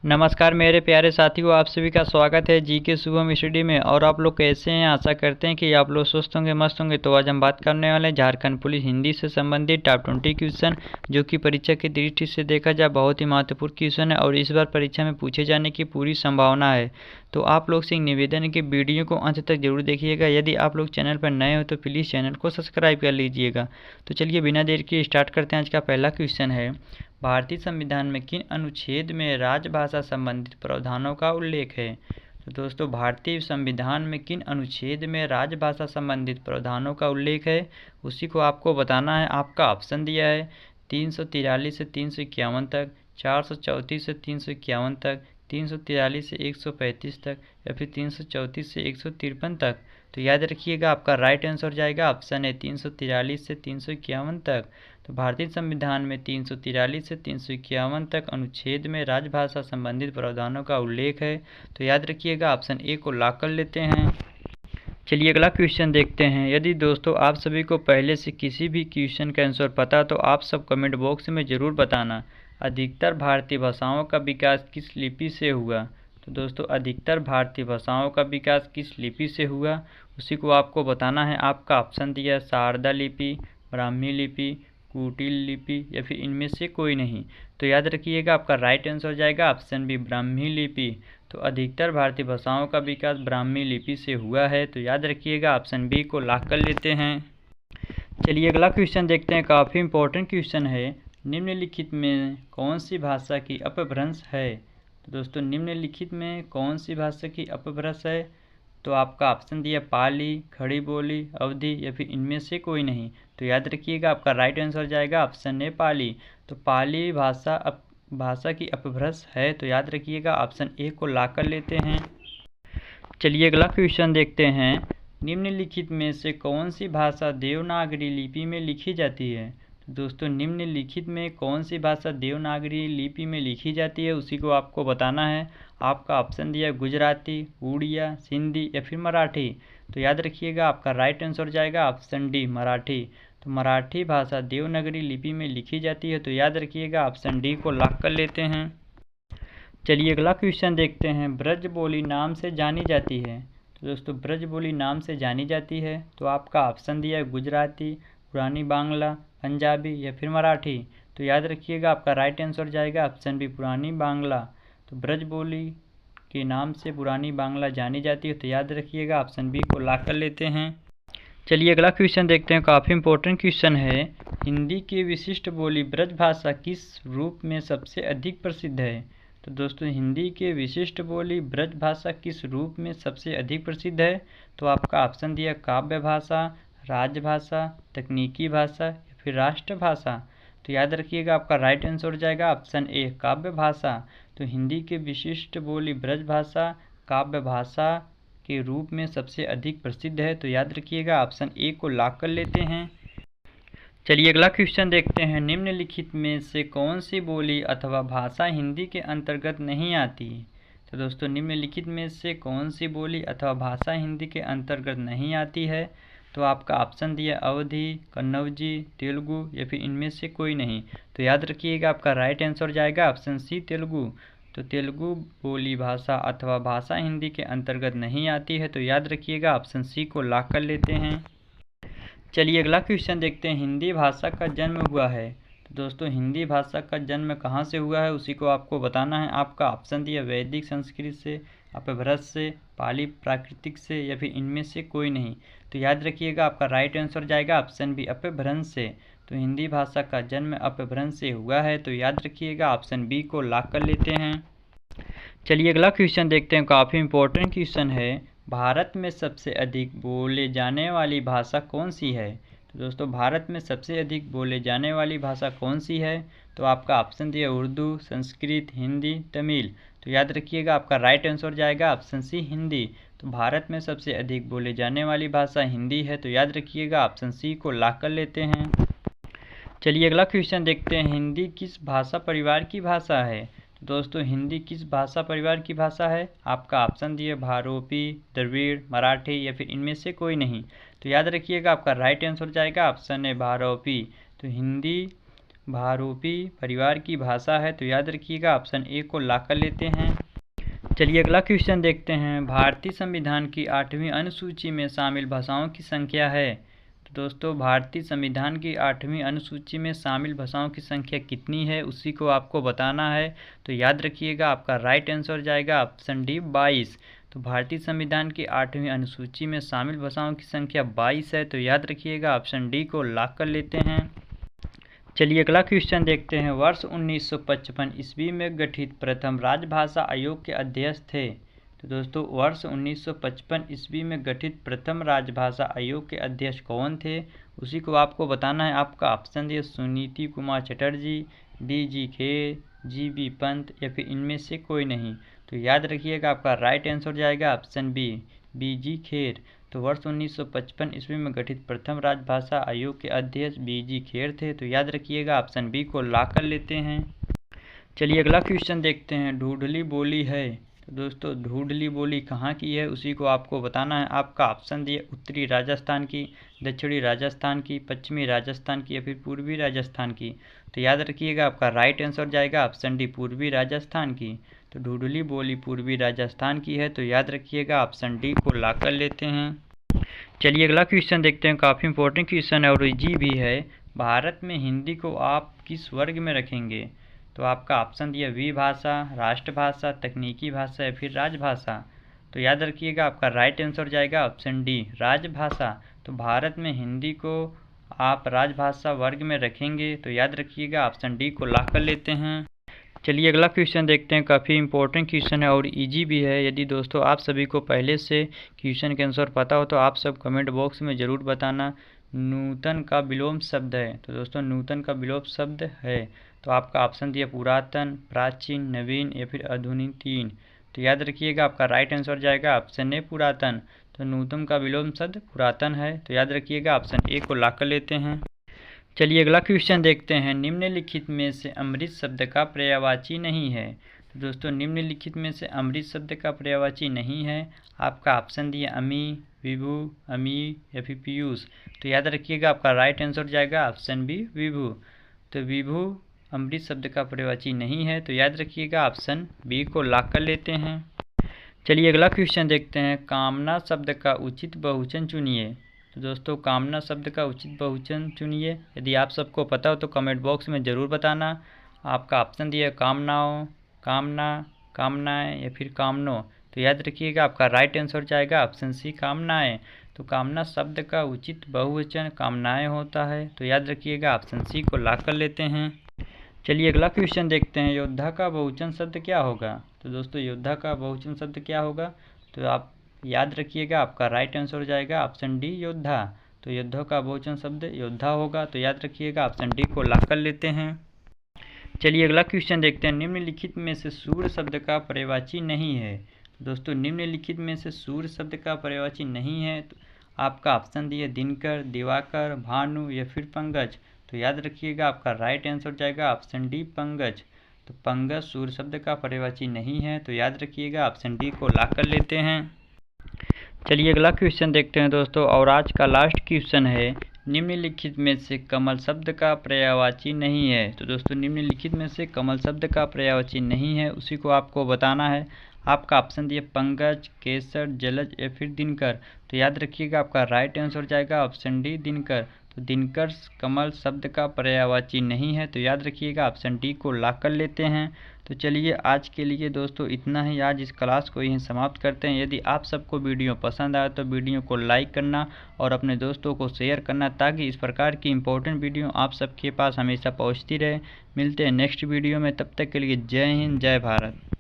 नमस्कार मेरे प्यारे साथियों, आप सभी का स्वागत है जी के शुभम स्टडी में। और आप लोग कैसे हैं? आशा करते हैं कि आप लोग स्वस्थ होंगे, मस्त होंगे। तो आज हम बात करने वाले हैं झारखंड पुलिस हिंदी से संबंधित टॉप 20 क्वेश्चन, जो कि परीक्षा की दृष्टि से देखा जाए बहुत ही महत्वपूर्ण क्वेश्चन है और इस बार परीक्षा में पूछे जाने की पूरी संभावना है। तो आप लोग से एक निवेदन है कि वीडियो को अंत तक जरूर देखिएगा। यदि आप लोग चैनल पर नए हो तो प्लीज़ चैनल को सब्सक्राइब कर लीजिएगा। तो चलिए बिना देर के स्टार्ट करते हैं। आज का पहला क्वेश्चन है, भारतीय संविधान में किन अनुच्छेद में राजभाषा संबंधित प्रावधानों का उल्लेख है? तो दोस्तों, भारतीय संविधान में किन अनुच्छेद में राजभाषा संबंधित प्रावधानों का उल्लेख है, उसी को आपको बताना है। आपका ऑप्शन दिया है 343 से 351 तक, 434 से 351 तक, 343 से 135 तक, या फिर 334 से 153 तक। तो याद रखिएगा, आपका राइट आंसर जाएगा ऑप्शन है 343 से 351 तक। तो भारतीय संविधान में 343 से 351 तक अनुच्छेद में राजभाषा संबंधित प्रावधानों का उल्लेख है। तो याद रखिएगा, ऑप्शन ए को लॉक कर लेते हैं। चलिए अगला क्वेश्चन देखते हैं। यदि दोस्तों आप सभी को पहले से किसी भी क्वेश्चन का आंसर पता तो आप सब कमेंट बॉक्स में ज़रूर बताना। अधिकतर भारतीय भाषाओं का विकास किस लिपि से हुआ? तो दोस्तों, अधिकतर भारतीय भाषाओं का विकास किस लिपि से हुआ, उसी को आपको बताना है। आपका ऑप्शन दिया शारदा लिपि, ब्राह्मी लिपि, कुटिल लिपि, या फिर इनमें से कोई नहीं। तो याद रखिएगा, आपका राइट आंसर जाएगा ऑप्शन बी, ब्राह्मी लिपि। तो अधिकतर भारतीय भाषाओं का विकास ब्राह्मी लिपि से हुआ है। तो याद रखिएगा, ऑप्शन बी को लॉक कर लेते हैं। चलिए अगला क्वेश्चन देखते हैं। काफ़ी इंपॉर्टेंट क्वेश्चन है, निम्नलिखित में कौन सी भाषा की अपभ्रंश है? तो दोस्तों, निम्नलिखित में कौन सी भाषा की अपभ्रंश है? तो आपका ऑप्शन दिया पाली, खड़ी बोली, अवधी, या फिर इनमें से कोई नहीं। तो याद रखिएगा, आपका राइट आंसर जाएगा ऑप्शन ए, पाली। तो पाली भाषा की अपभ्रंश है। तो याद रखिएगा, ऑप्शन ए को लॉक कर लेते हैं। चलिए अगला क्वेश्चन देखते हैं। निम्नलिखित में से कौन सी भाषा देवनागरी लिपि में लिखी जाती है? तो दोस्तों, निम्नलिखित में कौन सी भाषा देवनागरी लिपि में लिखी जाती है, उसी को आपको बताना है। आपका ऑप्शन दिया गुजराती, उड़िया, सिंधी, या फिर मराठी। तो याद रखिएगा, आपका राइट आंसर जाएगा ऑप्शन डी, मराठी। तो मराठी भाषा देवनागरी लिपि में लिखी जाती है। तो याद रखिएगा, ऑप्शन डी को लॉक कर लेते हैं। चलिए अगला क्वेश्चन देखते हैं। ब्रज बोली नाम से जानी जाती है? तो दोस्तों, ब्रज बोली नाम से जानी जाती है। तो आपका ऑप्शन दिया है गुजराती, पुरानी बांग्ला, पंजाबी, या फिर मराठी। तो याद रखिएगा, आपका राइट आंसर जाएगा ऑप्शन बी, पुरानी बांग्ला। तो ब्रज बोली के नाम से पुरानी बांग्ला जानी जाती है। तो याद रखिएगा, ऑप्शन बी को लॉक कर लेते हैं। चलिए अगला क्वेश्चन देखते हैं। काफ़ी इंपॉर्टेंट क्वेश्चन है, हिंदी की विशिष्ट बोली ब्रज भाषा किस रूप में सबसे अधिक प्रसिद्ध है? तो दोस्तों, हिंदी के विशिष्ट बोली ब्रज भाषा किस रूप में सबसे अधिक प्रसिद्ध है? तो आपका ऑप्शन दिया काव्य भाषा, राजभाषा, तकनीकी भाषा, या फिर राष्ट्रभाषा। तो याद रखिएगा, आपका राइट आंसर जाएगा ऑप्शन ए, काव्य भाषा। तो हिंदी के विशिष्ट बोली ब्रज भाषा काव्य भाषा के रूप में सबसे अधिक प्रसिद्ध है। तो याद रखिएगा, ऑप्शन ए को लॉक कर लेते हैं। चलिए अगला क्वेश्चन देखते हैं। निम्नलिखित में से कौन सी बोली अथवा भाषा हिंदी के अंतर्गत नहीं आती? तो दोस्तों, निम्नलिखित में से कौन सी बोली अथवा भाषा हिंदी के अंतर्गत नहीं आती है? तो आपका ऑप्शन दिया अवधी, कन्नौजी, तेलुगु, या फिर इनमें से कोई नहीं। तो याद रखिएगा, आपका राइट आंसर जाएगा ऑप्शन सी, तेलुगु। तो तेलुगु बोली भाषा अथवा भाषा हिंदी के अंतर्गत नहीं आती है। तो याद रखिएगा, ऑप्शन सी को लॉक कर लेते हैं। चलिए अगला क्वेश्चन देखते हैं। हिंदी भाषा का जन्म हुआ है? तो दोस्तों, हिंदी भाषा का जन्म कहाँ से हुआ है, उसी को आपको बताना है। आपका ऑप्शन दिया वैदिक संस्कृत से, अपभ्रंश से, पाली प्राकृतिक से, या फिर इनमें से कोई नहीं। तो याद रखिएगा, आपका राइट आंसर जाएगा ऑप्शन बी, अपभ्रंश से। तो हिंदी भाषा का जन्म अपभ्रंश से हुआ है। तो याद रखिएगा, ऑप्शन बी को लॉक कर लेते हैं। चलिए अगला क्वेश्चन देखते हैं। काफ़ी इंपॉर्टेंट क्वेश्चन है, भारत में सबसे अधिक बोले जाने वाली भाषा कौन सी है? तो दोस्तों, भारत में सबसे अधिक बोले जाने वाली भाषा कौन सी है? तो आपका ऑप्शन दिया उर्दू, संस्कृत, हिंदी, तमिल। तो याद रखिएगा, आपका राइट आंसर जाएगा ऑप्शन सी, हिंदी। तो भारत में सबसे अधिक बोले जाने वाली भाषा हिंदी है। तो याद रखिएगा, ऑप्शन सी को लॉक कर लेते हैं। चलिए अगला क्वेश्चन देखते हैं। हिंदी किस भाषा परिवार की भाषा है? तो दोस्तों, हिंदी किस भाषा परिवार की भाषा है? आपका ऑप्शन दिए भारोपी, द्रविड़, मराठी, या फिर इनमें से कोई नहीं। तो याद रखिएगा, आपका राइट आंसर जाएगा ऑप्शन है भारोपी। तो हिंदी भारोपी परिवार की भाषा है, तो याद रखिएगा ऑप्शन ए को लॉक कर लेते हैं। चलिए अगला क्वेश्चन देखते हैं। भारतीय संविधान की 8वीं अनुसूची में शामिल भाषाओं की संख्या है। तो दोस्तों भारतीय संविधान की 8वीं अनुसूची में शामिल भाषाओं की संख्या कितनी है, उसी को आपको बताना है। तो याद रखिएगा आपका राइट आंसर जाएगा ऑप्शन डी 22। तो भारतीय संविधान की 8वीं अनुसूची में शामिल भाषाओं की संख्या 22 है, तो याद रखिएगा ऑप्शन डी को लॉक कर लेते हैं। चलिए अगला क्वेश्चन देखते हैं। वर्ष 1955 ईस्वी में गठित प्रथम राजभाषा आयोग के अध्यक्ष थे। तो दोस्तों वर्ष 1955 ईस्वी में गठित प्रथम राजभाषा आयोग के अध्यक्ष कौन थे, उसी को आपको बताना है। आपका ऑप्शन दिए सुनीति कुमार चटर्जी, बी.जी. खेर, जी.बी. पंत या फिर इनमें से कोई नहीं। तो याद रखिएगा आपका राइट आंसर जाएगा ऑप्शन बी.जी. खेर। तो वर्ष 1955 ईस्वी में गठित प्रथम राजभाषा आयोग के अध्यक्ष बी.जी. खेर थे, तो याद रखिएगा ऑप्शन बी को लॉक कर लेते हैं। चलिए अगला क्वेश्चन देखते हैं। ढूढली बोली है। तो दोस्तों ढूढली बोली कहाँ की है, उसी को आपको बताना है। आपका ऑप्शन दिए उत्तरी राजस्थान की, दक्षिणी राजस्थान की, पश्चिमी राजस्थान की या फिर पूर्वी राजस्थान की। तो याद रखिएगा आपका राइट आंसर जाएगा ऑप्शन डी पूर्वी राजस्थान की। तो ढूढली बोली पूर्वी राजस्थान की है, तो याद रखिएगा ऑप्शन डी को लॉक कर लेते हैं। चलिए अगला क्वेश्चन देखते हैं। काफ़ी इंपॉर्टेंट क्वेश्चन है और इजी भी है। भारत में हिंदी को आप किस वर्ग में रखेंगे? तो आपका ऑप्शन दिया विभाषा, राष्ट्रभाषा, तकनीकी भाषा या फिर राजभाषा। तो याद रखिएगा आपका राइट आंसर जाएगा ऑप्शन डी राजभाषा। तो भारत में हिंदी को आप राजभाषा वर्ग में रखेंगे, तो याद रखिएगा ऑप्शन डी को लॉक कर लेते हैं। चलिए अगला क्वेश्चन देखते हैं। काफ़ी इंपॉर्टेंट क्वेश्चन है और इजी भी है। यदि दोस्तों आप सभी को पहले से क्वेश्चन के आंसर पता हो तो आप सब कमेंट बॉक्स में ज़रूर बताना। नूतन का विलोम शब्द है। तो दोस्तों नूतन का विलोम शब्द है, तो आपका ऑप्शन दिया पुरातन, प्राचीन, नवीन या फिर आधुनिक 3। तो याद रखिएगा आपका राइट आंसर जाएगा ऑप्शन ए पुरातन। तो नूतन का विलोम शब्द पुरातन है, तो याद रखिएगा ऑप्शन ए को लॉक कर लेते हैं। चलिए अगला क्वेश्चन देखते हैं। निम्नलिखित में से अमृत शब्द का पर्यायवाची नहीं है। तो दोस्तों निम्नलिखित में से अमृत शब्द का पर्यायवाची नहीं है। आपका ऑप्शन दिया अमी, विभु, अमी या फिर पीयूष। तो याद रखिएगा आपका राइट आंसर जाएगा ऑप्शन बी विभु। तो विभु अमृत शब्द का पर्यायवाची नहीं है, तो याद रखिएगा ऑप्शन बी को लॉक कर लेते हैं। चलिए अगला क्वेश्चन देखते हैं। कामना शब्द का उचित बहुवचन चुनिए। तो दोस्तों कामना शब्द का उचित बहुवचन चुनिए। यदि आप सबको पता हो तो कमेंट बॉक्स में ज़रूर बताना। आपका ऑप्शन दिया कामनाओं, कामना, कामनाएं या फिर कामनों। तो याद रखिएगा आपका राइट आंसर जाएगा ऑप्शन सी कामनाएं। तो कामना शब्द का उचित बहुवचन कामनाएं होता है, तो याद रखिएगा ऑप्शन सी को लॉक कर लेते हैं। चलिए अगला क्वेश्चन देखते हैं। योद्धा का बहुवचन शब्द क्या होगा? तो दोस्तों योद्धा का बहुवचन शब्द क्या होगा? तो आप याद रखिएगा आपका राइट आंसर हो जाएगा ऑप्शन डी योद्धा। तो योद्धा का बहुवचन शब्द योद्धा होगा, तो याद रखिएगा ऑप्शन डी को लॉक कर लेते हैं। चलिए अगला क्वेश्चन देखते हैं। निम्नलिखित में से सूर्य शब्द का पर्यायवाची नहीं है। तो दोस्तों निम्नलिखित में से सूर्य शब्द का पर्यायवाची नहीं है, तो आपका ऑप्शन दिए दिनकर, दिवाकर, भानु या फिर पंकज। तो याद रखिएगा आपका राइट आंसर जाएगा ऑप्शन डी पंकज। तो पंकज सूर्य शब्द का पर्यायवाची नहीं है, तो याद रखिएगा ऑप्शन डी को लॉक कर लेते हैं। चलिए अगला क्वेश्चन देखते हैं दोस्तों, और आज का लास्ट क्वेश्चन है। निम्नलिखित में से कमल शब्द का पर्यायवाची नहीं है। तो दोस्तों निम्नलिखित में से कमल शब्द का पर्यायवाची नहीं है, उसी को आपको बताना है। आपका ऑप्शन दिए पंकज, केसर, जलज या फिर दिनकर। तो याद रखिएगा आपका राइट आंसर जाएगा ऑप्शन डी दिनकर। तो दिनकर कमल शब्द का पर्यायवाची नहीं है, तो याद रखिएगा ऑप्शन डी को लॉक कर लेते हैं। तो चलिए आज के लिए दोस्तों इतना ही। आज इस क्लास को यहीं समाप्त करते हैं। यदि आप सबको वीडियो पसंद आए तो वीडियो को लाइक करना और अपने दोस्तों को शेयर करना, ताकि इस प्रकार की इंपॉर्टेंट वीडियो आप सबके पास हमेशा पहुंचती रहे। मिलते हैं नेक्स्ट वीडियो में, तब तक के लिए जय हिंद, जय भारत।